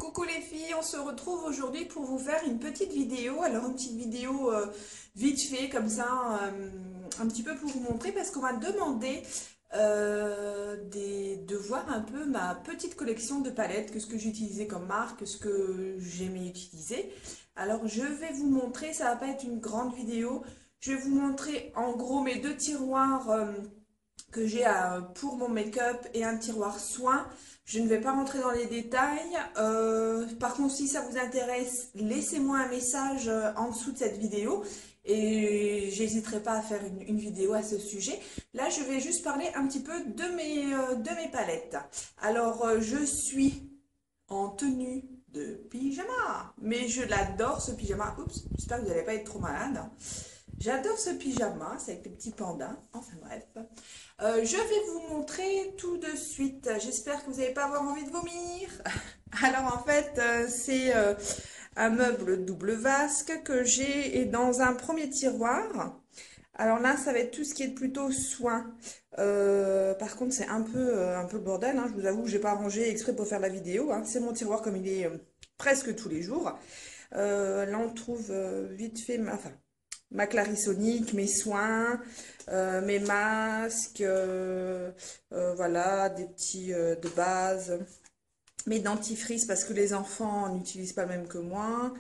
Coucou les filles, on se retrouve aujourd'hui pour vous faire une petite vidéo. Alors une petite vidéo vite fait comme ça, un petit peu pour vous montrer parce qu'on m'a demandé de voir un peu ma petite collection de palettes, que ce que j'utilisais comme marque, ce que j'aimais utiliser. Alors je vais vous montrer, ça va pas être une grande vidéo, je vais vous montrer en gros mes deux tiroirs que j'ai pour mon make-up et un tiroir soin. Je ne vais pas rentrer dans les détails. Par contre, si ça vous intéresse, laissez-moi un message en dessous de cette vidéo et j'hésiterai pas à faire une vidéo à ce sujet. Là, je vais juste parler un petit peu de mes palettes. Alors, je suis en tenue de pyjama, mais je l'adore ce pyjama. Oups, j'espère que vous n'allez pas être trop malade. J'adore ce pyjama, c'est avec des petits pandas. Enfin bref. Je vais vous montrer tout de suite. J'espère que vous n'allez pas avoir envie de vomir. Alors en fait, c'est un meuble double vasque que j'ai dans un premier tiroir. Alors là, ça va être tout ce qui est plutôt soin. Par contre, c'est un peu le bordel, hein. Je vous avoue que j'ai pas rangé exprès pour faire la vidéo, hein. C'est mon tiroir comme il est presque tous les jours. Là, on trouve vite fait, enfin, ma Clarisonic, mes soins, mes masques, voilà, des petits de base, mes dentifrices parce que les enfants n'utilisent pas le même que moi,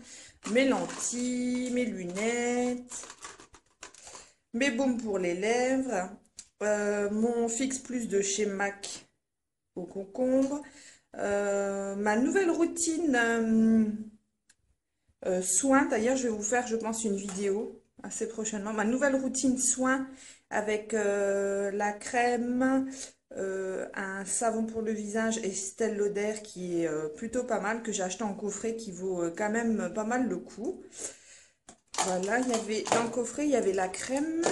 mes lentilles, mes lunettes, mes baumes pour les lèvres, mon Fix Plus de chez MAC au concombre, ma nouvelle routine soins. D'ailleurs, je vais vous faire, je pense, une vidéo assez prochainement. Ma nouvelle routine soins avec la crème, un savon pour le visage Estée Lauder qui est plutôt pas mal, que j'ai acheté en coffret qui vaut quand même pas mal le coup. Voilà, il y avait dans le coffret, il y avait la crème,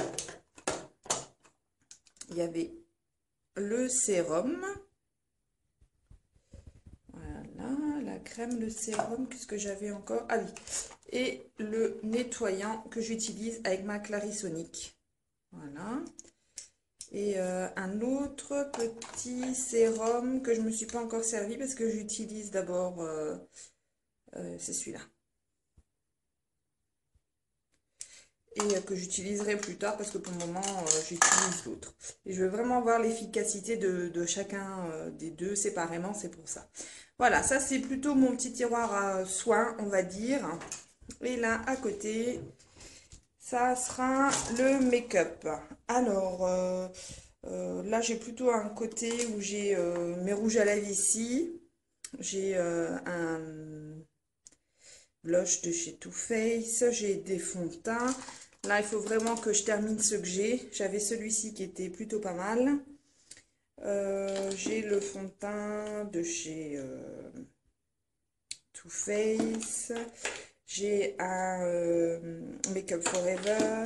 il y avait le sérum. Voilà, la crème, le sérum, qu'est-ce que j'avais encore? Ah oui, et le nettoyant que j'utilise avec ma Clarisonic. Voilà. Et un autre petit sérum que je ne me suis pas encore servi parce que j'utilise d'abord, c'est celui-là. Et que j'utiliserai plus tard parce que pour le moment, j'utilise l'autre. Et je veux vraiment voir l'efficacité de chacun des deux séparément, c'est pour ça. Voilà, ça c'est plutôt mon petit tiroir à soins, on va dire. Et là, à côté, ça sera le make-up. Alors, là, j'ai plutôt un côté où j'ai mes rouges à lèvres ici. J'ai un blush de chez Too Faced. J'ai des fonds de teint. Là, il faut vraiment que je termine ce que j'ai. J'avais celui-ci qui était plutôt pas mal. J'ai le fond de teint de chez Too Faced. J'ai un Make Up Forever.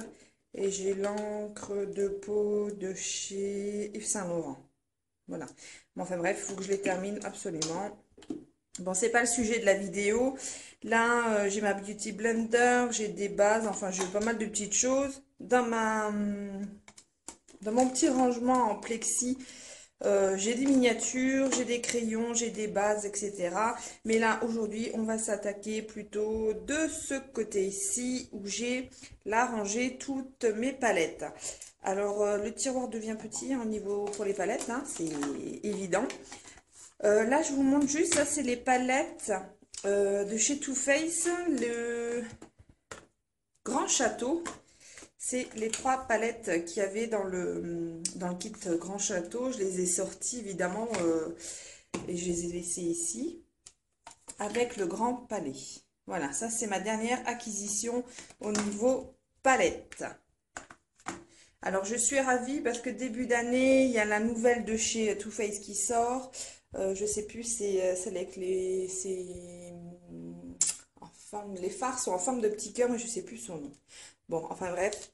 Et j'ai l'encre de peau de chez Yves Saint Laurent. Voilà. Bon, enfin bref, il faut que je les termine absolument. Bon, c'est pas le sujet de la vidéo. Là, j'ai ma Beauty Blender, j'ai des bases, enfin j'ai pas mal de petites choses. Dans mon petit rangement en plexi, j'ai des miniatures, j'ai des crayons, j'ai des bases, etc. Mais là, aujourd'hui, on va s'attaquer plutôt de ce côté-ci où j'ai là rangé toutes mes palettes. Alors, le tiroir devient petit au niveau pour les palettes, hein, c'est évident. Là, je vous montre juste, ça, c'est les palettes de chez Too Faced, le Grand Château. C'est les trois palettes qu'il y avait dans le kit Grand Château. Je les ai sorties évidemment et je les ai laissées ici avec le Grand Palais. Voilà, ça c'est ma dernière acquisition au niveau palette. Alors je suis ravie parce que début d'année, il y a la nouvelle de chez Too Faced qui sort. Je sais plus, c'est celle avec les fards sont en forme de petit cœur, mais je sais plus son nom. Bon, enfin bref,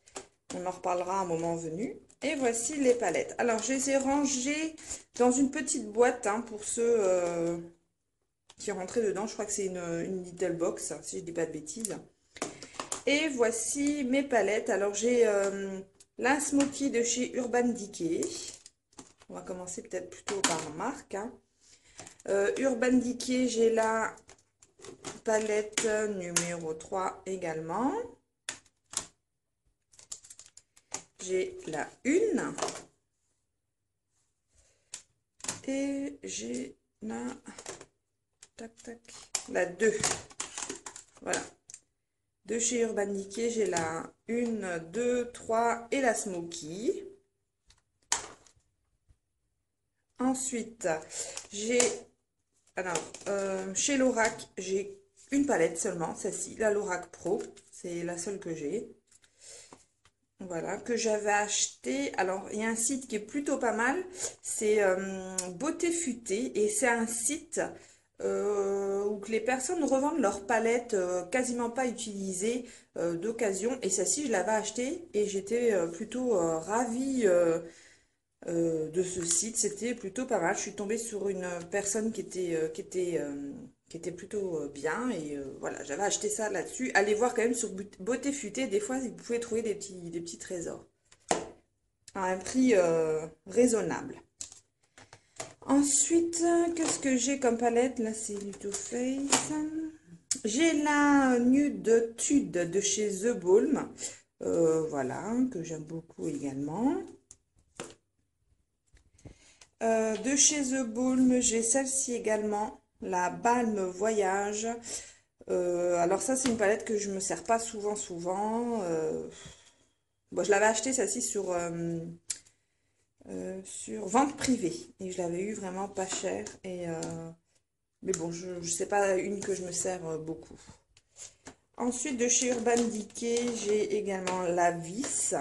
on en reparlera à un moment venu. Et voici les palettes. Alors, je les ai rangées dans une petite boîte hein, pour ceux qui rentraient dedans. Je crois que c'est une little box, si je dis pas de bêtises. Et voici mes palettes. Alors, j'ai la Smoky de chez Urban Decay. On va commencer peut-être plutôt par la marque. Hein. Urban Decay, j'ai là palette numéro 3 également. J'ai la 1 et j'ai la, tac, tac, la 2. Voilà. De chez Urban Decay, j'ai la 1, 2, 3 et la Smoky. Ensuite, j'ai, alors, chez Lorac, j'ai une palette seulement, celle-ci, la Lorac Pro. C'est la seule que j'ai. Voilà, que j'avais acheté. Alors, il y a un site qui est plutôt pas mal. C'est Beauté Futée. Et c'est un site où que les personnes revendent leurs palettes quasiment pas utilisées d'occasion. Et celle-ci, je l'avais achetée et j'étais plutôt ravie de ce site. C'était plutôt pas mal. Je suis tombée sur une personne qui était plutôt bien. Et voilà, j'avais acheté ça là-dessus. Allez voir quand même sur Beauté Futée. Des fois, vous pouvez trouver des petits trésors à un prix raisonnable. Ensuite, qu'est-ce que j'ai comme palette? Là, c'est du Too Faced. J'ai la Nude Tude de chez The Balm. Voilà, que j'aime beaucoup également. De chez The Balm, j'ai celle-ci également, la Balm Voyage. Alors ça, c'est une palette que je me sers pas souvent. Bon, je l'avais achetée celle-ci sur vente privée et je l'avais eu vraiment pas cher. Mais bon, je sais pas une que je me sers beaucoup. Ensuite, de chez Urban Decay, j'ai également la Vis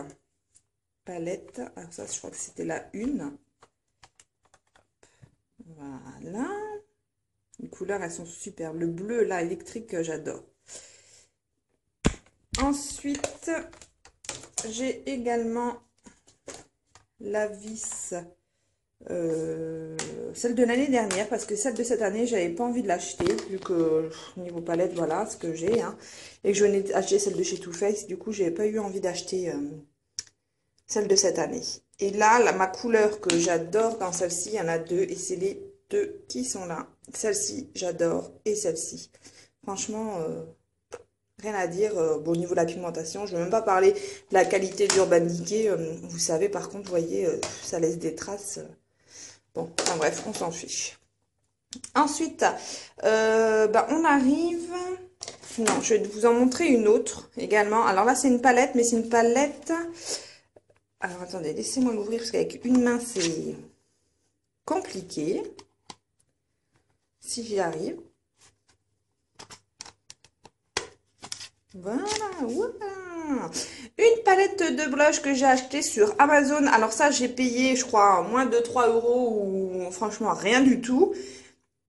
palette. Alors ça, je crois que c'était la 1. Voilà. Les couleurs, elles sont super. Le bleu, là, électrique, j'adore. Ensuite, j'ai également la vis, celle de l'année dernière, parce que celle de cette année, j'avais pas envie de l'acheter, vu que niveau palette, voilà ce que j'ai. Hein, et que je venais d'acheter celle de chez Too Faced, du coup, j'avais pas eu envie d'acheter celle de cette année. Et là, ma couleur que j'adore dans celle-ci, il y en a deux, et c'est les deux qui sont là. Celle-ci, j'adore, et celle-ci. Franchement, rien à dire. Bon, au niveau de la pigmentation, je ne vais même pas parler de la qualité d'Urban Decay. Vous savez, par contre, vous voyez, ça laisse des traces. Bon, enfin, bref, on s'en fiche. Ensuite, on arrive... Non, je vais vous en montrer une autre également. Alors là, c'est une palette, mais c'est une palette... Alors, attendez, laissez-moi l'ouvrir, parce qu'avec une main, c'est compliqué. Si j'y arrive. Voilà, voilà. Une palette de blush que j'ai acheté sur Amazon. Alors ça, j'ai payé, je crois, moins de 3 euros ou franchement rien du tout.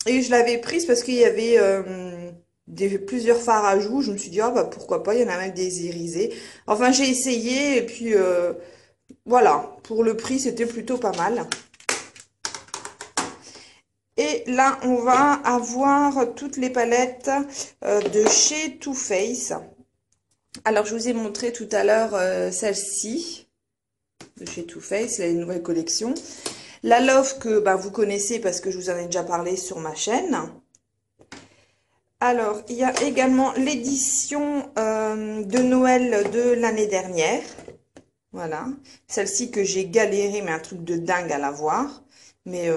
Et je l'avais prise parce qu'il y avait plusieurs fards à joues. Je me suis dit, ah bah pourquoi pas, il y en a même des irisés. Enfin, j'ai essayé et puis voilà, pour le prix, c'était plutôt pas mal. Et là, on va avoir toutes les palettes de chez Too Faced. Alors, je vous ai montré tout à l'heure celle-ci, de chez Too Faced, la nouvelle collection. La Love que vous connaissez parce que je vous en ai déjà parlé sur ma chaîne. Alors, il y a également l'édition de Noël de l'année dernière. Voilà. Celle-ci que j'ai galéré, mais un truc de dingue à la voir. Mais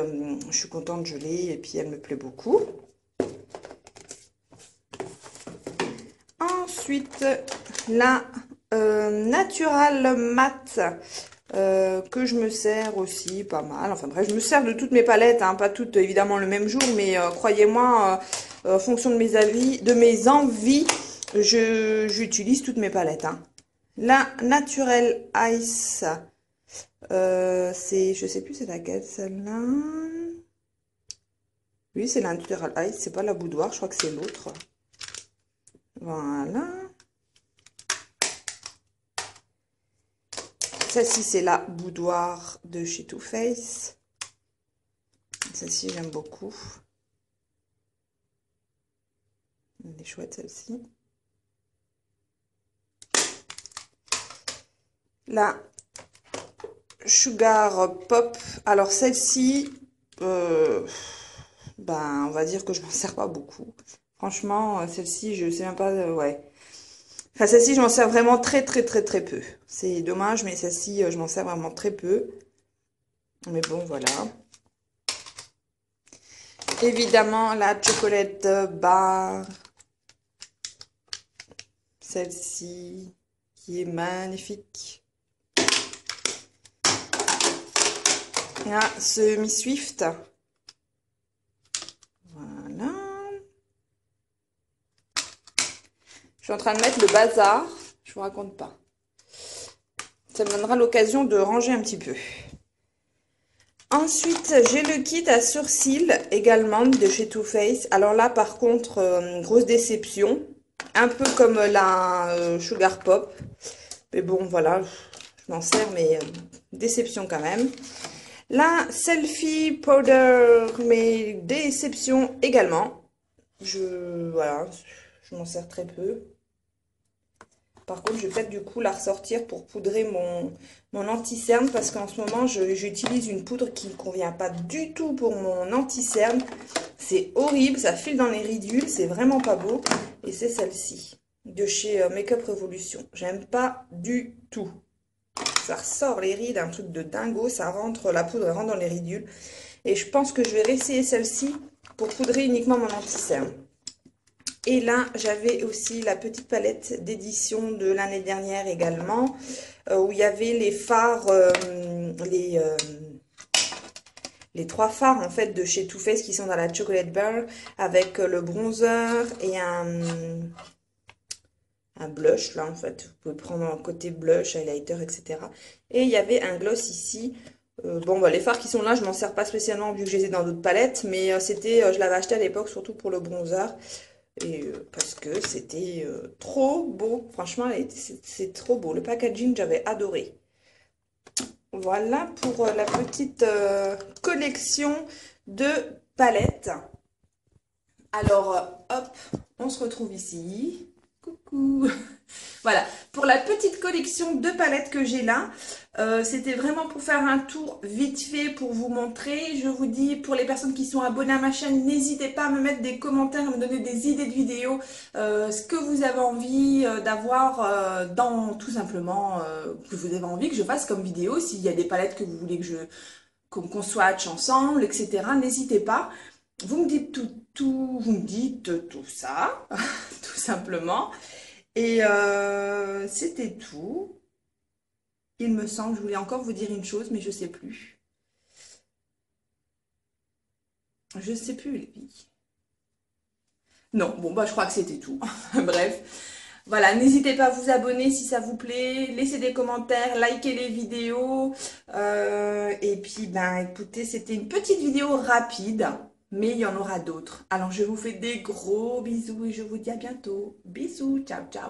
je suis contente, je l'ai, et puis elle me plaît beaucoup. Ensuite, la Natural Matte que je me sers aussi pas mal. Enfin bref, je me sers de toutes mes palettes, hein, pas toutes évidemment le même jour, mais croyez-moi, en fonction de mes avis, de mes envies, j'utilise toutes mes palettes. Hein. La Naturel Ice, je sais plus c'est laquelle celle-là. Oui, c'est la Natural Ice, c'est pas la boudoir, je crois que c'est l'autre. Voilà. Celle-ci, c'est la boudoir de chez Too Faced. Celle-ci, j'aime beaucoup. Elle est chouette, celle-ci. La Sugar Pop. Alors, celle-ci, on va dire que je m'en sers pas beaucoup. Franchement, celle-ci, je sais même pas, ouais. Enfin, celle-ci, je m'en sers vraiment très, très, très, très peu. C'est dommage, mais celle-ci, je m'en sers vraiment très peu. Mais bon, voilà. Évidemment, la chocolate bar. Celle-ci, qui est magnifique. Et là, ce Miss Swift. Voilà. Je suis en train de mettre le bazar. Je vous raconte pas. Ça me donnera l'occasion de ranger un petit peu. Ensuite, j'ai le kit à sourcils également de chez Too Faced. Alors là, par contre, grosse déception. Un peu comme la Sugar Pop. Mais bon, voilà, je m'en sers, mais déception quand même. La Selfie Powder, mais déception également. Voilà, je m'en sers très peu. Par contre, je vais peut-être du coup la ressortir pour poudrer mon anti-cerne parce qu'en ce moment, j'utilise une poudre qui ne convient pas du tout pour mon anti-cerne. C'est horrible, ça file dans les ridules, c'est vraiment pas beau. Et c'est celle-ci, de chez Make-up Revolution. J'aime pas du tout. Ça ressort les rides, un truc de dingo, ça rentre, la poudre rentre dans les ridules. Et je pense que je vais réessayer celle-ci pour poudrer uniquement mon anti-cerne. Et là, j'avais aussi la petite palette d'édition de l'année dernière également, où il y avait les fards, les trois fards en fait de chez Too Faced qui sont dans la Chocolate Bar, avec le bronzer et un blush là en fait. Vous pouvez prendre un côté blush, highlighter, etc. Et il y avait un gloss ici. Bon, bah, les fards qui sont là, je m'en sers pas spécialement vu que je les ai dans d'autres palettes, mais je l'avais acheté à l'époque surtout pour le bronzer. Et parce que c'était trop beau. Franchement, c'est trop beau. Le packaging, j'avais adoré. Voilà pour la petite collection de palettes. Alors, hop, on se retrouve ici. Coucou. Voilà, pour la petite collection de palettes que j'ai là, c'était vraiment pour faire un tour vite fait pour vous montrer. Je vous dis, pour les personnes qui sont abonnées à ma chaîne, n'hésitez pas à me mettre des commentaires, à me donner des idées de vidéos, ce que vous avez envie d'avoir dans tout simplement, que vous avez envie que je fasse comme vidéo. S'il y a des palettes que vous voulez qu'on swatch ensemble, etc. N'hésitez pas. Vous me dites vous me dites tout ça, tout simplement. Et c'était tout. Il me semble, je voulais encore vous dire une chose, mais je sais plus. Je sais plus, les filles. Non, bon, bah, je crois que c'était tout. Bref. Voilà, n'hésitez pas à vous abonner si ça vous plaît, laissez des commentaires, likez les vidéos. Et puis, ben, écoutez, c'était une petite vidéo rapide, mais il y en aura d'autres. Alors, je vous fais des gros bisous et je vous dis à bientôt. Bisous, ciao, ciao.